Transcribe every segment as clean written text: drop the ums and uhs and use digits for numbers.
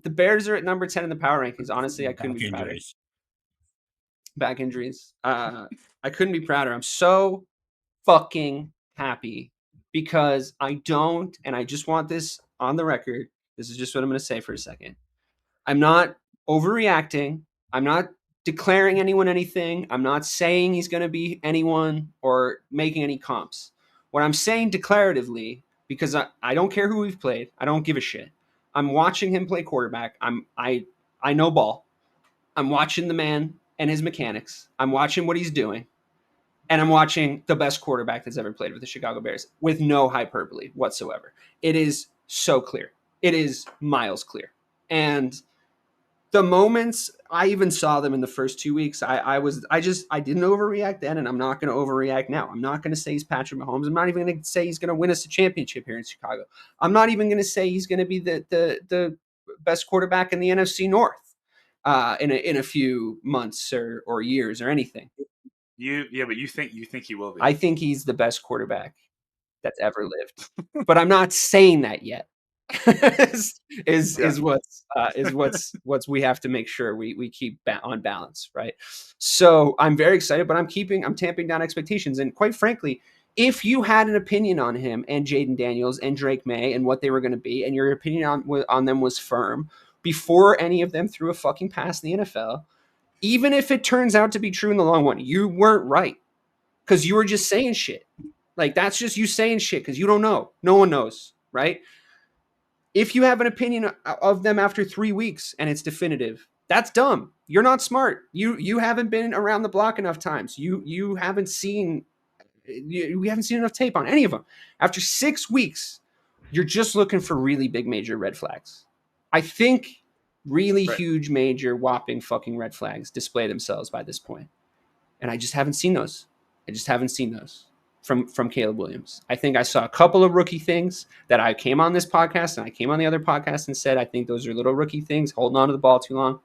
The Bears are at number 10 in the power rankings. Honestly, I couldn't Back be prouder. injuries. Back injuries. I couldn't be prouder. I'm so fucking happy because I don't, and I just want this on the record. This is just what I'm going to say for a second. I'm not overreacting. I'm not declaring anyone anything. I'm not saying he's going to be anyone or making any comps. What I'm saying declaratively, because I don't care who we've played, I don't give a shit. I'm watching him play quarterback. I know ball. I'm watching the man and his mechanics. I'm watching what he's doing. And I'm watching the best quarterback that's ever played with the Chicago Bears with no hyperbole whatsoever. It is so clear. It is miles clear. And the moments I even saw them in the first 2 weeks, I didn't overreact then, and I'm not going to overreact now. I'm not going to say he's Patrick Mahomes. I'm not even going to say he's going to win us a championship here in Chicago. I'm not even going to say he's going to be the best quarterback in the NFC North in a few months or years or anything. But you think he will be? I think he's the best quarterback that's ever lived, but I'm not saying that yet. is what's we have to make sure we keep on balance, right? So I'm very excited, but I'm tamping down expectations. And quite frankly, if you had an opinion on him and Jayden Daniels and Drake May and what they were going to be, and your opinion on them was firm before any of them threw a fucking pass in the NFL, even if it turns out to be true in the long run, you weren't right because you were just saying shit. Like, that's just you saying shit because you don't know. No one knows, right? If you have an opinion of them after 3 weeks and it's definitive, that's dumb. You're not smart. You haven't been around the block enough times. We haven't seen enough tape on any of them. After 6 weeks, you're just looking for really big major red flags. I think really huge major whopping fucking red flags display themselves by this point. And I just haven't seen those. From Caleb Williams. I think I saw a couple of rookie things that I came on this podcast and I came on the other podcast and said, I think those are little rookie things, holding on to the ball too long.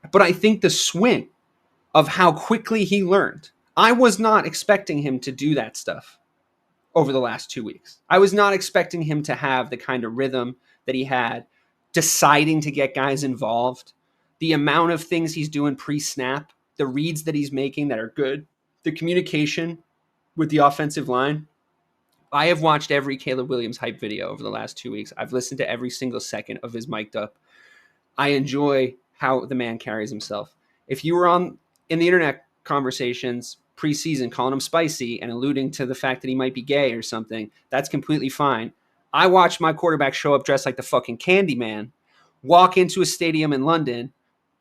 But I think the swing of how quickly he learned, I was not expecting him to do that stuff over the last 2 weeks. I was not expecting him to have the kind of rhythm that he had, deciding to get guys involved, the amount of things he's doing pre-snap, the reads that he's making that are good, the communication with the offensive line. I have watched every Caleb Williams hype video over the last 2 weeks. I've listened to every single second of his mic'd up. I enjoy how the man carries himself. If you were in the internet conversations preseason calling him spicy and alluding to the fact that he might be gay or something, that's completely fine. I watched my quarterback show up dressed like the fucking Candyman, walk into a stadium in London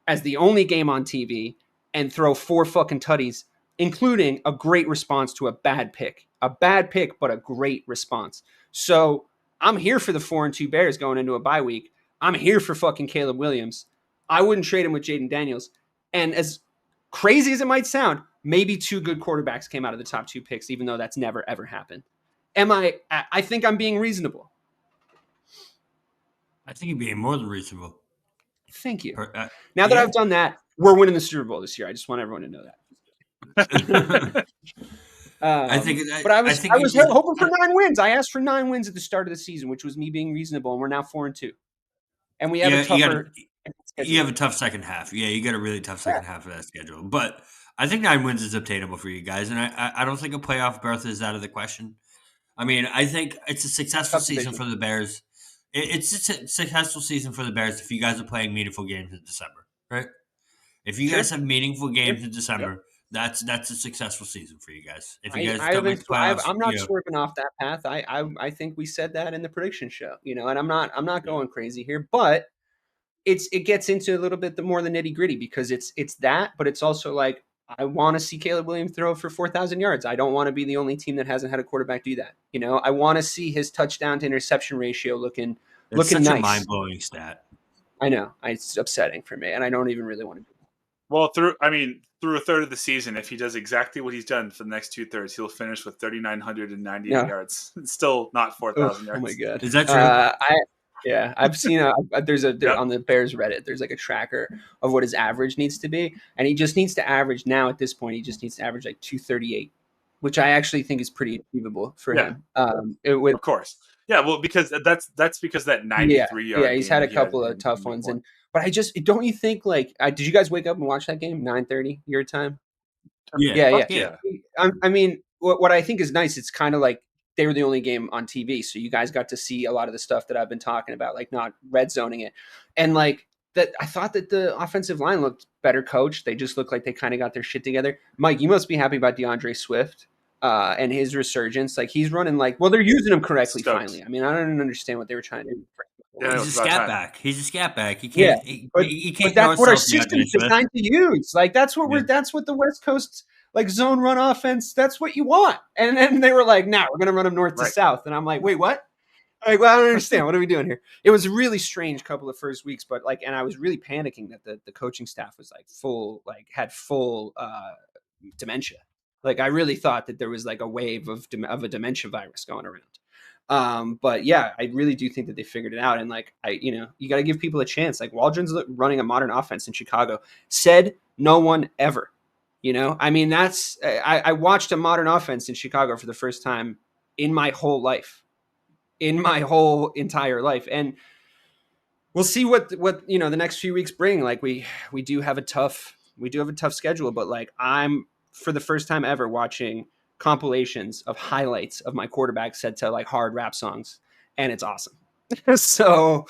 as the only game on TV and throw 4 fucking tutties, including a great response to a bad pick. A bad pick, but a great response. So I'm here for the 4-2 Bears going into a bye week. I'm here for fucking Caleb Williams. I wouldn't trade him with Jayden Daniels. And as crazy as it might sound, maybe 2 good quarterbacks came out of the top 2 picks, even though that's never, ever happened. I think I'm being reasonable. I think you're being more than reasonable. Thank you. Now that I've done that, we're winning the Super Bowl this year. I just want everyone to know that. But I was hoping for 9 wins. I asked for 9 wins at the start of the season, which was me being reasonable, and we're now 4-2. And we have a tougher. You have a tough second half. Yeah, you got a really tough second half of that schedule. But I think 9 wins is obtainable for you guys, and I don't think a playoff berth is out of the question. I mean, I think it's a successful season for the Bears. It's a successful season for the Bears if you guys are playing meaningful games in December, right? If you guys have meaningful games in December, that's a successful season for you guys. If you guys don't make the playoffs, I'm not swerving off that path. I think we said that in the prediction show, and I'm not going crazy here, but it gets into a little bit more the nitty gritty because it's that, but it's also like I want to see Caleb Williams throw for 4,000 yards. I don't want to be the only team that hasn't had a quarterback do that. I want to see his touchdown to interception ratio looking such nice. A mind-blowing stat. I know. It's upsetting for me, and I don't even really want to do that. Well, through a third of the season, if he does exactly what he's done for the next 2/3, he'll finish with 3,998 yards. It's still not 4,000 yards. Oh my god, is that true? Yeah, I've seen there's on the Bears Reddit. There's like a tracker of what his average needs to be, and he just needs to average now at this point. He just needs to average like 238, which I actually think is pretty achievable for him. Of course. Yeah, well, because that's because that 93-yard yeah, he's game had a he had couple of in tough week ones, one. but I just don't you think like did you guys wake up and watch that game 9:30 your time? Yeah, Yeah, Fuck yeah. yeah. I mean, what I think is nice, it's kind of like they were the only game on TV, so you guys got to see a lot of the stuff that I've been talking about, like not red zoning it, and like that. I thought that the offensive line looked better coached. They just looked like they kind of got their shit together. Mike, you must be happy about DeAndre Swift and his resurgence. Like he's running well, they're using him correctly Stoked. finally. I mean, I don't understand what they were trying to do. Yeah, it he's was a about scat time. back. He's a scat back. Yeah, but He but can't that's north what our south DeAndre system's Swift. designed to use. Like that's what Yeah. that's what the West Coast like zone run offense. That's what you want. And then they were like, "Nah, we're gonna run them north to Right. south." And I'm like, "Wait, what?" Like, well, I don't understand. What are we doing here? It was a really strange couple of first weeks, but like, and I was really panicking that the coaching staff was like had full dementia. Like I really thought that there was like a wave of a dementia virus going around. But yeah, I really do think that they figured it out. And like you got to give people a chance. Like Waldron's running a modern offense in Chicago. Said no one ever. I mean I watched a modern offense in Chicago for the first time in my whole life, in my whole entire life, and we'll see what the next few weeks bring. Like we do have a tough schedule, but like I'm for the first time ever watching compilations of highlights of my quarterback set to like hard rap songs, and it's awesome. So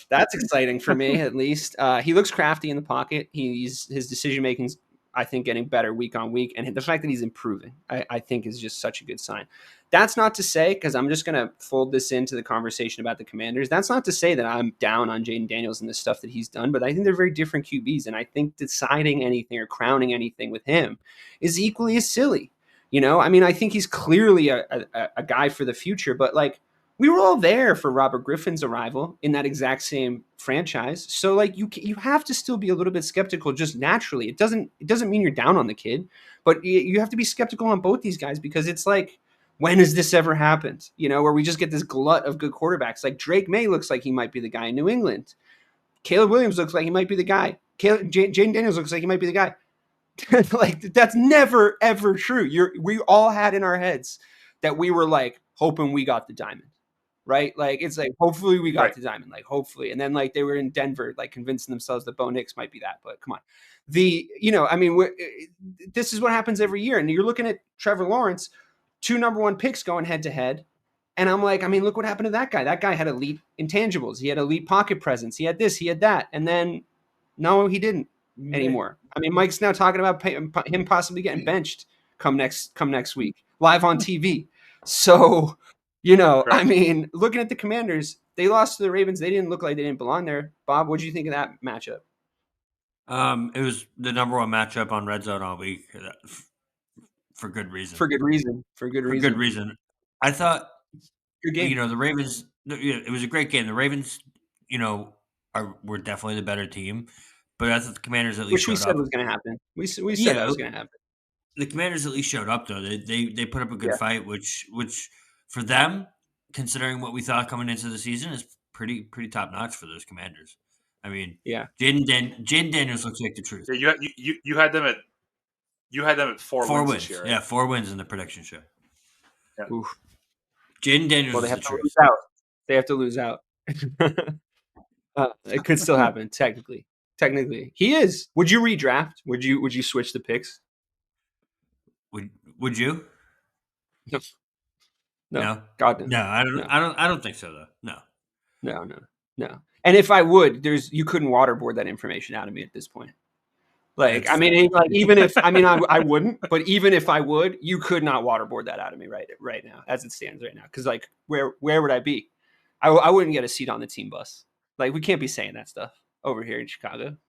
that's exciting for me, at least. He looks crafty in the pocket. His decision making's, I think, getting better week on week, and the fact that he's improving, I think, is just such a good sign. That's not to say, because I'm just going to fold this into the conversation about the Commanders. That's not to say that I'm down on Jayden Daniels and the stuff that he's done, but I think they're very different QBs, and I think deciding anything or crowning anything with him is equally as silly. I mean, I think he's clearly a guy for the future, but like we were all there for Robert Griffin's arrival in that exact same franchise, so like you have to still be a little bit skeptical just naturally. It doesn't mean you're down on the kid, but you have to be skeptical on both these guys because it's like, when has this ever happened? Where we just get this glut of good quarterbacks. Like Drake May looks like he might be the guy in New England. Caleb Williams looks like he might be the guy. Jayden Daniels looks like he might be the guy. Like that's never ever true. We all had in our heads that we were like hoping we got the diamond, right? Like it's like hopefully we got the diamond, like hopefully. And then like they were in Denver, like convincing themselves that Bo Nix might be that. But come on, I mean, this is what happens every year. And you're looking at Trevor Lawrence, 2 number 1 picks going head to head. And I'm like, I mean, look what happened to that guy. That guy had elite intangibles. He had elite pocket presence. He had this, he had that. And then, no, he didn't anymore. I mean, Mike's now talking about him possibly getting benched come next week, live on TV. So, I mean, looking at the Commanders, they lost to the Ravens. They didn't look like they didn't belong there. Bob, what did you think of that matchup? It was the number 1 matchup on Red Zone all week. For good reason. For good reason. I thought, good game. The Ravens. It was a great game. The Ravens, were definitely the better team, but I thought the Commanders at least showed up. Which we said was going to happen. We said that was going to happen. The Commanders at least showed up though. They put up a good fight, which for them, considering what we thought coming into the season, is pretty top notch for those Commanders. I mean, Jaden Daniels looks like the truth. Yeah, you had them at 4 wins this year, right? Yeah, 4 wins in the prediction show. Yeah. Oof. Jaden Daniels. Well, they have to lose out. They have to lose out. It could still happen. Technically, he is. Would you redraft? Would you switch the picks? Would you? No. God, no. No, I don't think so though. No. And if I would, you couldn't waterboard that information out of me at this point. Like, I mean, like even if I wouldn't, but even if I would, you could not waterboard that out of me right now, as it stands right now. Because like, where would I be? I wouldn't get a seat on the team bus. Like, we can't be saying that stuff over here in Chicago.